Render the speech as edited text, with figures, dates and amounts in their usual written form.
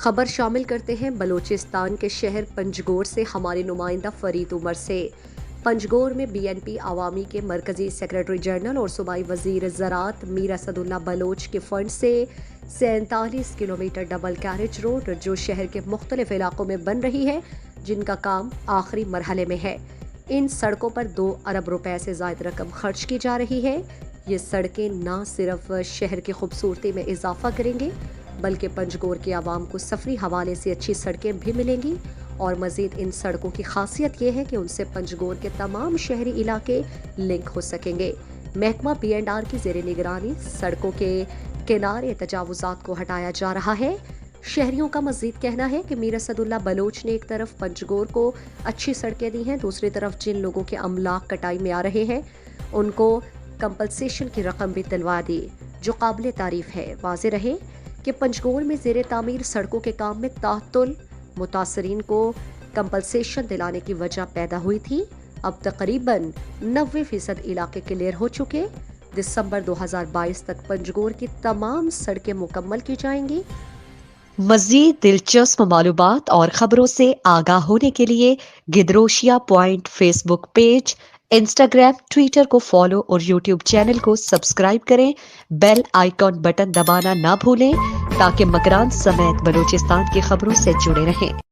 خبر شامل کرتے ہیں بلوچستان کے شہر پنجگور سے ہمارے نمائندہ فرید عمر سے۔ پنجگور میں بی این پی عوامی کے مرکزی سیکرٹری جنرل اور صوبائی وزیر زراعت میر اسد اللہ بلوچ کے فنڈ سے 47 کلومیٹر ڈبل کیریج روڈ جو شہر کے مختلف علاقوں میں بن رہی ہے، جن کا کام آخری مرحلے میں ہے۔ ان سڑکوں پر 2 ارب روپے سے زائد رقم خرچ کی جا رہی ہے۔ یہ سڑکیں نہ صرف شہر کی خوبصورتی میں اضافہ کریں گے بلکہ پنجگور کے عوام کو سفری حوالے سے اچھی سڑکیں بھی ملیں گی، اور مزید ان سڑکوں کی خاصیت یہ ہے کہ ان سے پنجگور کے تمام شہری علاقے لنک ہو سکیں گے۔ محکمہ پی اینڈ آر کی زیر نگرانی سڑکوں کے کنارے تجاوزات کو ہٹایا جا رہا ہے۔ شہریوں کا مزید کہنا ہے کہ میر اسد اللہ بلوچ نے ایک طرف پنجگور کو اچھی سڑکیں دی ہیں، دوسری طرف جن لوگوں کے املاک کٹائی میں آ رہے ہیں ان کو کمپنسیشن کی رقم بھی دلوا دی، جو قابل تعریف ہے۔ واضح رہے کہ پنجگور میں زیر تعمیر سڑکوں کے کام میں تعطل متاثرین کو کمپنسیشن دلانے کی وجہ پیدا ہوئی تھی۔ اب تقریباً 90% علاقے کلیئر ہو چکے۔ دسمبر 2022 تک پنجگور کی تمام سڑکیں مکمل کی جائیں گی۔ مزید دلچسپ معلومات اور خبروں سے آگاہ ہونے کے لیے Gedrosia point Facebook page, Instagram, Twitter کو فالو اور یوٹیوب چینل کو سبسکرائب کریں۔ بیل آئیکن بٹن دبانا نہ بھولیں تاکہ مکران سمیت بلوچستان کی خبروں سے جڑے رہیں۔